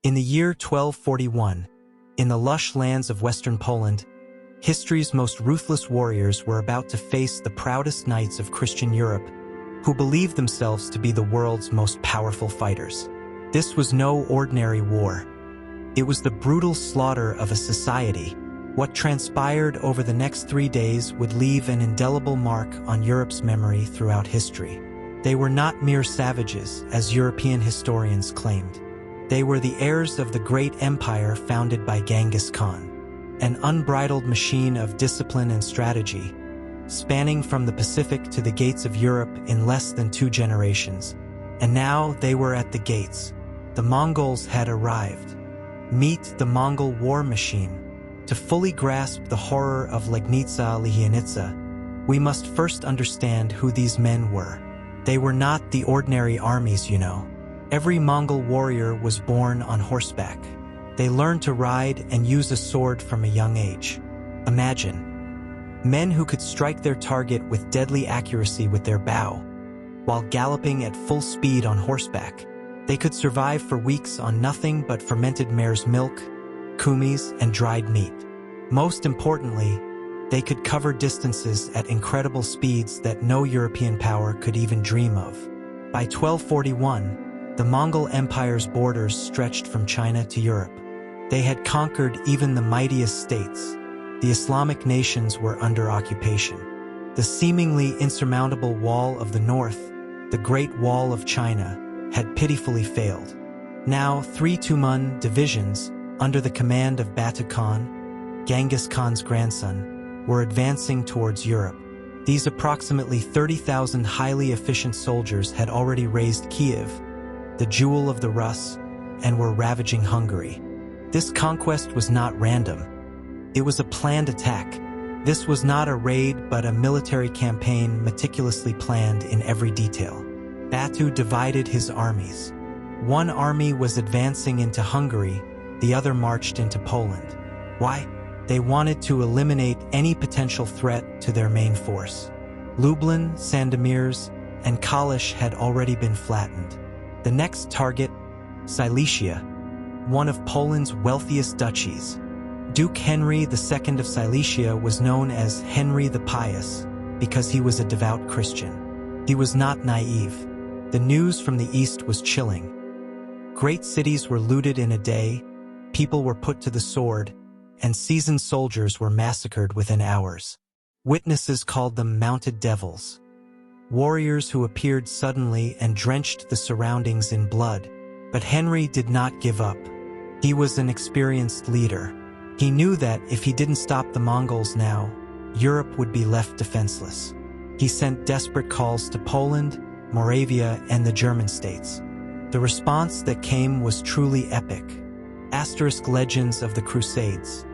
In the year 1241, in the lush lands of western Poland, history's most ruthless warriors were about to face the proudest knights of Christian Europe, who believed themselves to be the world's most powerful fighters. This was no ordinary war. It was the brutal slaughter of a society. What transpired over the next 3 days would leave an indelible mark on Europe's memory throughout history. They were not mere savages, as European historians claimed. They were the heirs of the great empire founded by Genghis Khan, an unbridled machine of discipline and strategy, spanning from the Pacific to the gates of Europe in less than 2 generations. And now they were at the gates. The Mongols had arrived. Meet the Mongol war machine. To fully grasp the horror of Legnica, we must first understand who these men were. They were not the ordinary armies, you know. Every Mongol warrior was born on horseback. They learned to ride and use a sword from a young age. Imagine, men who could strike their target with deadly accuracy with their bow, while galloping at full speed on horseback. They could survive for weeks on nothing but fermented mare's milk, kumis, and dried meat. Most importantly, they could cover distances at incredible speeds that no European power could even dream of. By 1241, the Mongol Empire's borders stretched from China to Europe. They had conquered even the mightiest states. The Islamic nations were under occupation. The seemingly insurmountable wall of the north, the Great Wall of China, had pitifully failed. Now 3 Tumen divisions, under the command of Batu Khan, Genghis Khan's grandson, were advancing towards Europe. These approximately 30,000 highly efficient soldiers had already razed Kiev, the jewel of the Rus, and were ravaging Hungary. This conquest was not random. It was a planned attack. This was not a raid but a military campaign meticulously planned in every detail. Batu divided his armies. One army was advancing into Hungary, the other marched into Poland. Why? They wanted to eliminate any potential threat to their main force. Lublin, Sandomierz, and Kalisz had already been flattened. The next target, Silesia, one of Poland's wealthiest duchies. Duke Henry II of Silesia was known as Henry the Pious because he was a devout Christian. He was not naive. The news from the east was chilling. Great cities were looted in a day, people were put to the sword, and seasoned soldiers were massacred within hours. Witnesses called them mounted devils, warriors who appeared suddenly and drenched the surroundings in blood. But Henry did not give up. He was an experienced leader. He knew that if he didn't stop the Mongols now, Europe would be left defenseless. He sent desperate calls to Poland, Moravia, and the German states. The response that came was truly epic. Asterisk legends of the Crusades.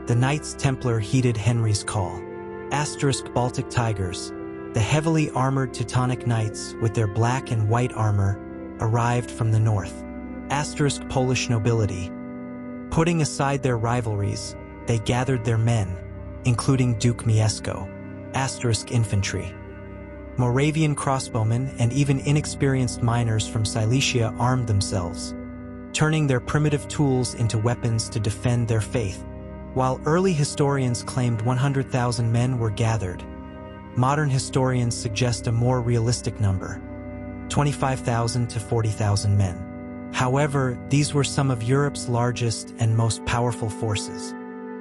The Knights Templar heeded Henry's call. Asterisk Baltic Tigers. The heavily armored Teutonic Knights, with their black and white armor, arrived from the north. Asterisk Polish nobility. Putting aside their rivalries, they gathered their men, including Duke Mieszko. Asterisk infantry. Moravian crossbowmen and even inexperienced miners from Silesia armed themselves, turning their primitive tools into weapons to defend their faith. While early historians claimed 100,000 men were gathered, modern historians suggest a more realistic number, 25,000 to 40,000 men. However, these were some of Europe's largest and most powerful forces.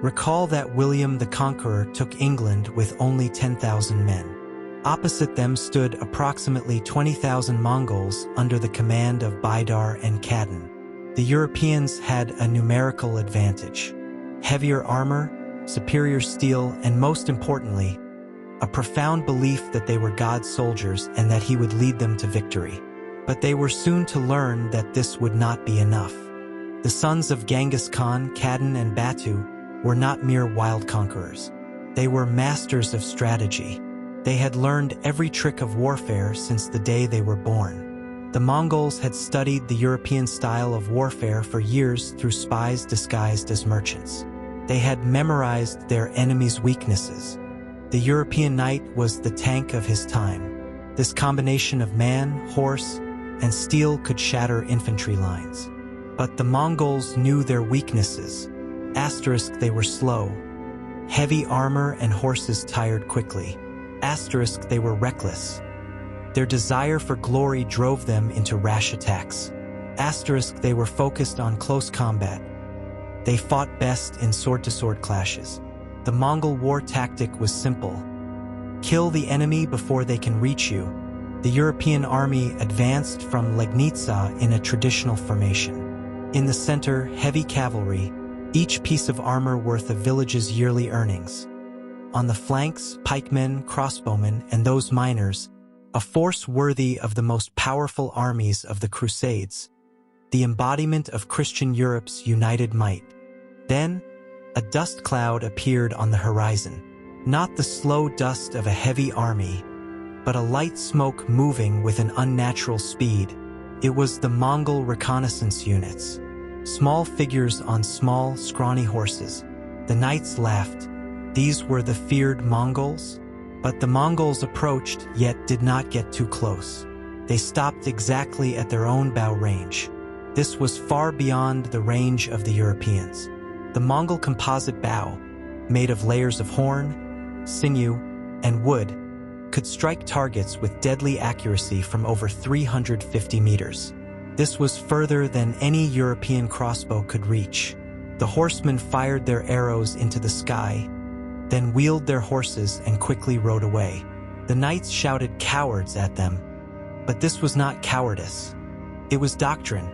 Recall that William the Conqueror took England with only 10,000 men. Opposite them stood approximately 20,000 Mongols under the command of Baidar and Kadan. The Europeans had a numerical advantage. Heavier armor, superior steel, and most importantly, a profound belief that they were God's soldiers and that he would lead them to victory. But they were soon to learn that this would not be enough. The sons of Genghis Khan, Kadan, and Batu were not mere wild conquerors. They were masters of strategy. They had learned every trick of warfare since the day they were born. The Mongols had studied the European style of warfare for years through spies disguised as merchants. They had memorized their enemies' weaknesses. The European knight was the tank of his time. This combination of man, horse, and steel could shatter infantry lines. But the Mongols knew their weaknesses. Asterisk, they were slow. Heavy armor and horses tired quickly. Asterisk, they were reckless. Their desire for glory drove them into rash attacks. Asterisk, they were focused on close combat. They fought best in sword-to-sword clashes. The Mongol war tactic was simple. Kill the enemy before they can reach you. The European army advanced from Legnica in a traditional formation. In the center, heavy cavalry, each piece of armor worth a village's yearly earnings. On the flanks, pikemen, crossbowmen, and those miners, a force worthy of the most powerful armies of the Crusades, the embodiment of Christian Europe's united might. Then, a dust cloud appeared on the horizon. Not the slow dust of a heavy army, but a light smoke moving with an unnatural speed. It was the Mongol reconnaissance units. Small figures on small, scrawny horses. The knights laughed. These were the feared Mongols? But the Mongols approached, yet did not get too close. They stopped exactly at their own bow range. This was far beyond the range of the Europeans. The Mongol composite bow, made of layers of horn, sinew, and wood, could strike targets with deadly accuracy from over 350 meters. This was further than any European crossbow could reach. The horsemen fired their arrows into the sky, then wheeled their horses and quickly rode away. The knights shouted cowards at them, but this was not cowardice. It was doctrine.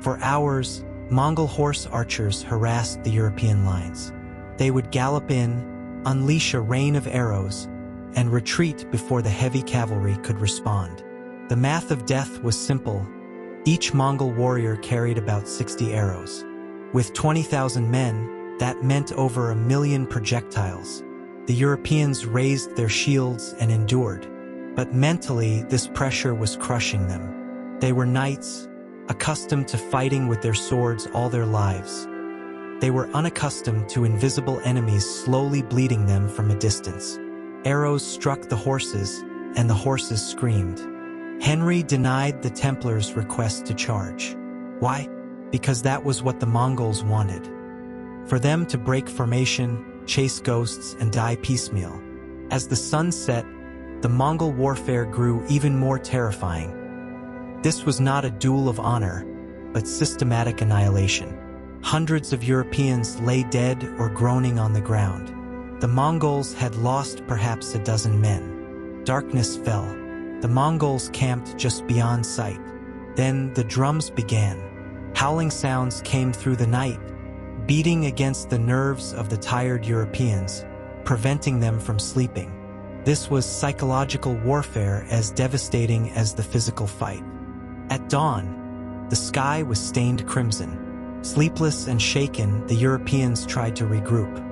For hours, Mongol horse archers harassed the European lines. They would gallop in, unleash a rain of arrows, and retreat before the heavy cavalry could respond. The math of death was simple. Each Mongol warrior carried about 60 arrows. With 20,000 men, that meant over 1 million projectiles. The Europeans raised their shields and endured, but mentally this pressure was crushing them. They were knights, accustomed to fighting with their swords all their lives. They were unaccustomed to invisible enemies slowly bleeding them from a distance. Arrows struck the horses, and the horses screamed. Henry denied the Templars' request to charge. Why? Because that was what the Mongols wanted. For them to break formation, chase ghosts, and die piecemeal. As the sun set, the Mongol warfare grew even more terrifying. This was not a duel of honor, but systematic annihilation. Hundreds of Europeans lay dead or groaning on the ground. The Mongols had lost perhaps a dozen men. Darkness fell. The Mongols camped just beyond sight. Then the drums began. Howling sounds came through the night, beating against the nerves of the tired Europeans, preventing them from sleeping. This was psychological warfare as devastating as the physical fight. At dawn, the sky was stained crimson. Sleepless and shaken, the Europeans tried to regroup.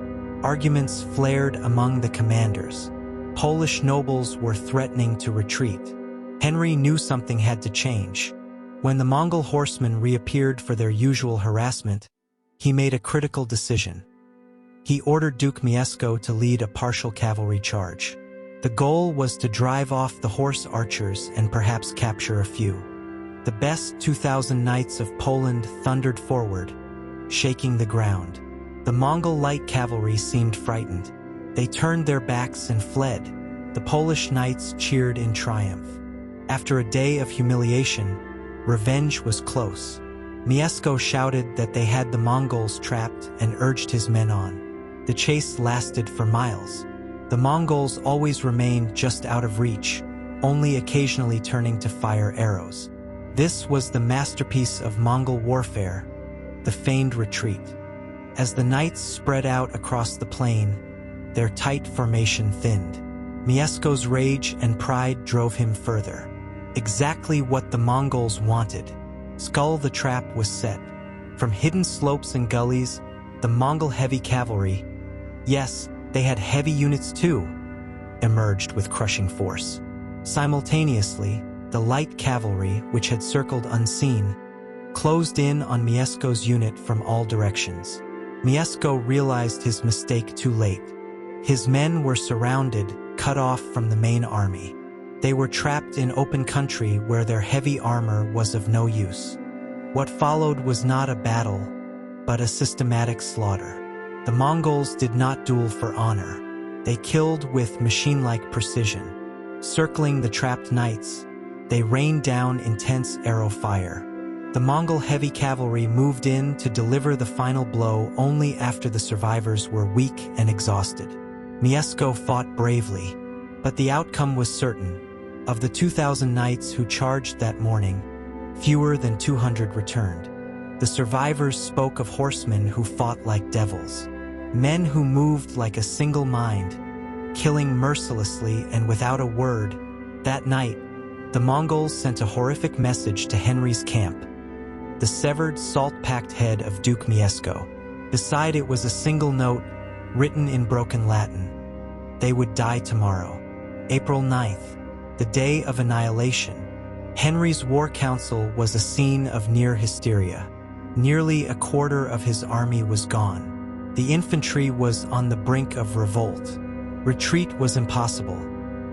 Arguments flared among the commanders. Polish nobles were threatening to retreat. Henry knew something had to change. When the Mongol horsemen reappeared for their usual harassment, he made a critical decision. He ordered Duke Mieszko to lead a partial cavalry charge. The goal was to drive off the horse archers and perhaps capture a few. The best 2,000 knights of Poland thundered forward, shaking the ground. The Mongol light cavalry seemed frightened. They turned their backs and fled. The Polish knights cheered in triumph. After a day of humiliation, revenge was close. Mieszko shouted that they had the Mongols trapped and urged his men on. The chase lasted for miles. The Mongols always remained just out of reach, only occasionally turning to fire arrows. This was the masterpiece of Mongol warfare, the feigned retreat. As the knights spread out across the plain, their tight formation thinned. Mieszko's rage and pride drove him further. Exactly what the Mongols wanted. Skull the trap was set. From hidden slopes and gullies, the Mongol heavy cavalry, yes, they had heavy units too, emerged with crushing force. Simultaneously, the light cavalry, which had circled unseen, closed in on Mieszko's unit from all directions. Mieszko realized his mistake too late. His men were surrounded, cut off from the main army. They were trapped in open country where their heavy armor was of no use. What followed was not a battle, but a systematic slaughter. The Mongols did not duel for honor. They killed with machine-like precision. Circling the trapped knights, they rained down intense arrow fire. The Mongol heavy cavalry moved in to deliver the final blow only after the survivors were weak and exhausted. Mieszko fought bravely, but the outcome was certain. Of the 2,000 knights who charged that morning, fewer than 200 returned. The survivors spoke of horsemen who fought like devils, men who moved like a single mind, killing mercilessly and without a word. That night, the Mongols sent a horrific message to Henry's camp. The severed, salt-packed head of Duke Mieszko. Beside it was a single note, written in broken Latin. They would die tomorrow. April 9th, the day of annihilation. Henry's war council was a scene of near hysteria. Nearly a quarter of his army was gone. The infantry was on the brink of revolt. Retreat was impossible.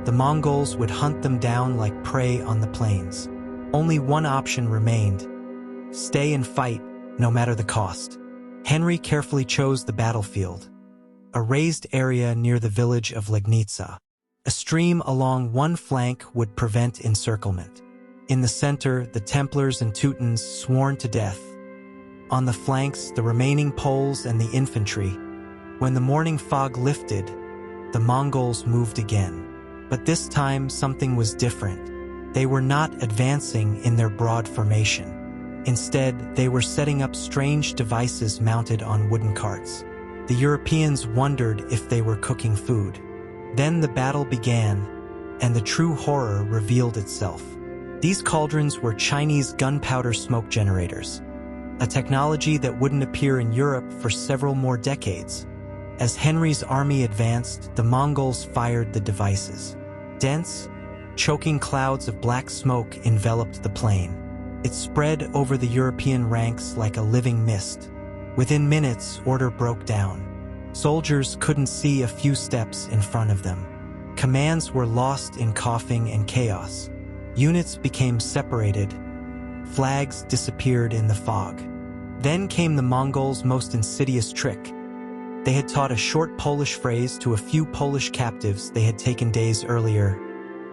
The Mongols would hunt them down like prey on the plains. Only one option remained: stay and fight, no matter the cost. Henry carefully chose the battlefield, a raised area near the village of Legnica. A stream along one flank would prevent encirclement. In the center, the Templars and Teutons sworn to death. On the flanks, the remaining Poles and the infantry. When the morning fog lifted, the Mongols moved again. But this time, something was different. They were not advancing in their broad formation. Instead, they were setting up strange devices mounted on wooden carts. The Europeans wondered if they were cooking food. Then the battle began, and the true horror revealed itself. These cauldrons were Chinese gunpowder smoke generators, a technology that wouldn't appear in Europe for several more decades. As Henry's army advanced, the Mongols fired the devices. Dense, choking clouds of black smoke enveloped the plain. It spread over the European ranks like a living mist. Within minutes, order broke down. Soldiers couldn't see a few steps in front of them. Commands were lost in coughing and chaos. Units became separated. Flags disappeared in the fog. Then came the Mongols' most insidious trick. They had taught a short Polish phrase to a few Polish captives they had taken days earlier.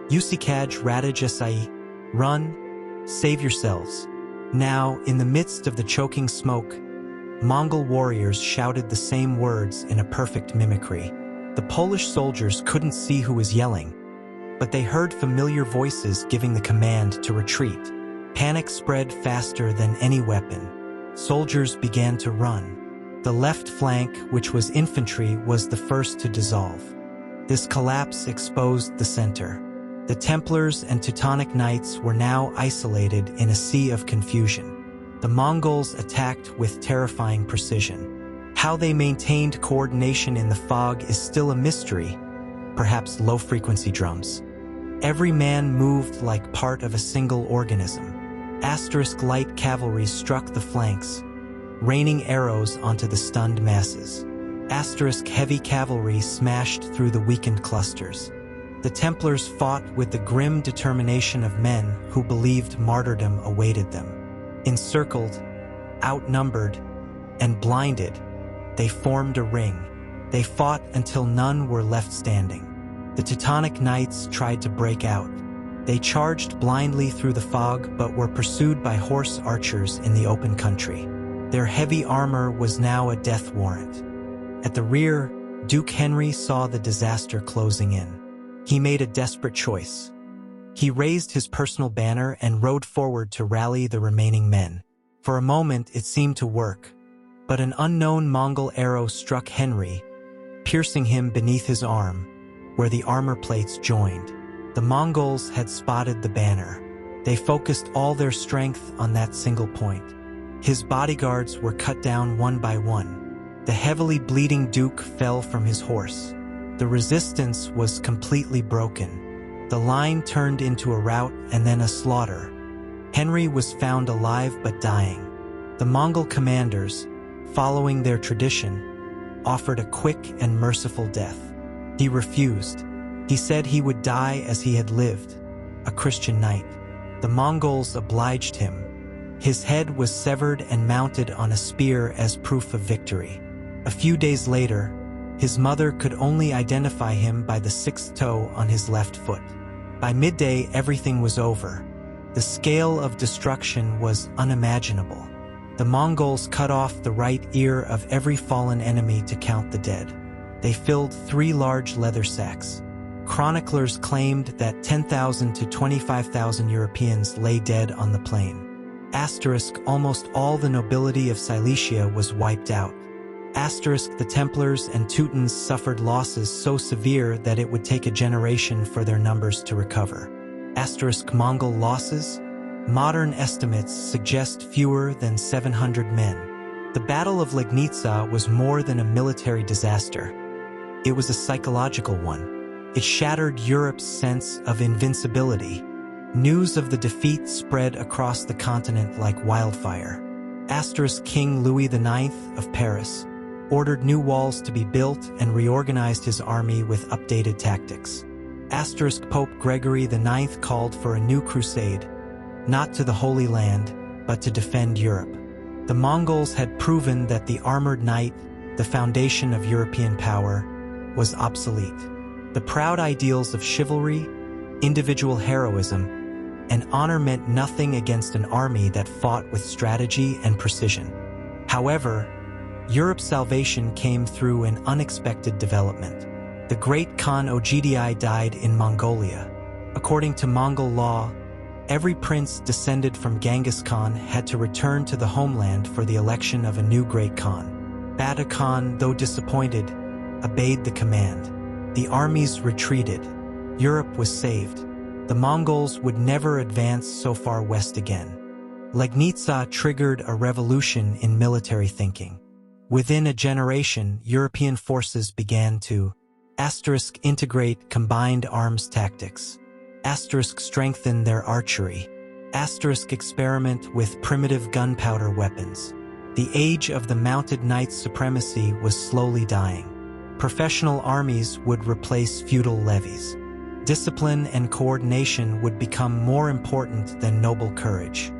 Uciekać radziecai, run, save yourselves. Now, in the midst of the choking smoke, Mongol warriors shouted the same words in a perfect mimicry. The Polish soldiers couldn't see who was yelling, but they heard familiar voices giving the command to retreat. Panic spread faster than any weapon. Soldiers began to run. The left flank, which was infantry, was the first to dissolve. This collapse exposed the center. The Templars and Teutonic Knights were now isolated in a sea of confusion. The Mongols attacked with terrifying precision. How they maintained coordination in the fog is still a mystery, perhaps low-frequency drums. Every man moved like part of a single organism. Asterisk light cavalry struck the flanks, raining arrows onto the stunned masses. Asterisk heavy cavalry smashed through the weakened clusters. The Templars fought with the grim determination of men who believed martyrdom awaited them. Encircled, outnumbered, and blinded, they formed a ring. They fought until none were left standing. The Teutonic Knights tried to break out. They charged blindly through the fog but were pursued by horse archers in the open country. Their heavy armor was now a death warrant. At the rear, Duke Henry saw the disaster closing in. He made a desperate choice. He raised his personal banner and rode forward to rally the remaining men. For a moment, it seemed to work, but an unknown Mongol arrow struck Henry, piercing him beneath his arm, where the armor plates joined. The Mongols had spotted the banner. They focused all their strength on that single point. His bodyguards were cut down one by one. The heavily bleeding Duke fell from his horse. The resistance was completely broken. The line turned into a rout and then a slaughter. Henry was found alive but dying. The Mongol commanders, following their tradition, offered a quick and merciful death. He refused. He said he would die as he had lived, a Christian knight. The Mongols obliged him. His head was severed and mounted on a spear as proof of victory. A few days later, his mother could only identify him by the sixth toe on his left foot. By midday, everything was over. The scale of destruction was unimaginable. The Mongols cut off the right ear of every fallen enemy to count the dead. They filled 3 large leather sacks. Chroniclers claimed that 10,000 to 25,000 Europeans lay dead on the plain. Almost all the nobility of Silesia was wiped out. The Templars and Teutons suffered losses so severe that it would take a generation for their numbers to recover. Mongol losses? Modern estimates suggest fewer than 700 men. The Battle of Legnica was more than a military disaster. It was a psychological one. It shattered Europe's sense of invincibility. News of the defeat spread across the continent like wildfire. King Louis IX of Paris ordered new walls to be built and reorganized his army with updated tactics. Pope Gregory IX called for a new crusade, not to the Holy Land, but to defend Europe. The Mongols had proven that the armored knight, the foundation of European power, was obsolete. The proud ideals of chivalry, individual heroism, and honor meant nothing against an army that fought with strategy and precision. However, Europe's salvation came through an unexpected development. The great Khan Ogdi died in Mongolia. According to Mongol law, every prince descended from Genghis Khan had to return to the homeland for the election of a new great Khan. Batu Khan, though disappointed, obeyed the command. The armies retreated. Europe was saved. The Mongols would never advance so far west again. Legnica triggered a revolution in military thinking. Within a generation, European forces began to integrate combined arms tactics, strengthen their archery, experiment with primitive gunpowder weapons. The age of the mounted knight's supremacy was slowly dying. Professional armies would replace feudal levies. Discipline and coordination would become more important than noble courage.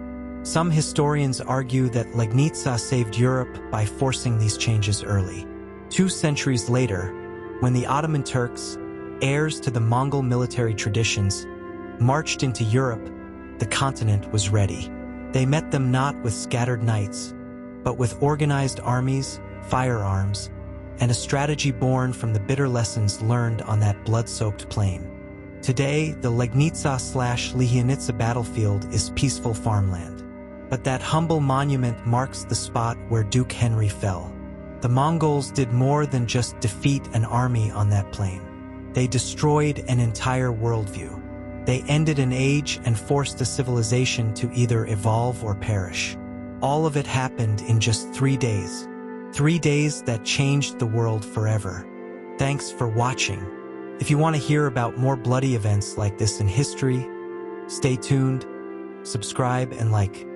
Some historians argue that Legnica saved Europe by forcing these changes early. 2 centuries later, when the Ottoman Turks, heirs to the Mongol military traditions, marched into Europe, the continent was ready. They met them not with scattered knights, but with organized armies, firearms, and a strategy born from the bitter lessons learned on that blood-soaked plain. Today, the Legnica/Lihyanitsa battlefield is peaceful farmland. But that humble monument marks the spot where Duke Henry fell. The Mongols did more than just defeat an army on that plain. They destroyed an entire worldview. They ended an age and forced a civilization to either evolve or perish. All of it happened in just 3 days. 3 days that changed the world forever. Thanks for watching. If you want to hear about more bloody events like this in history, stay tuned, subscribe, and like.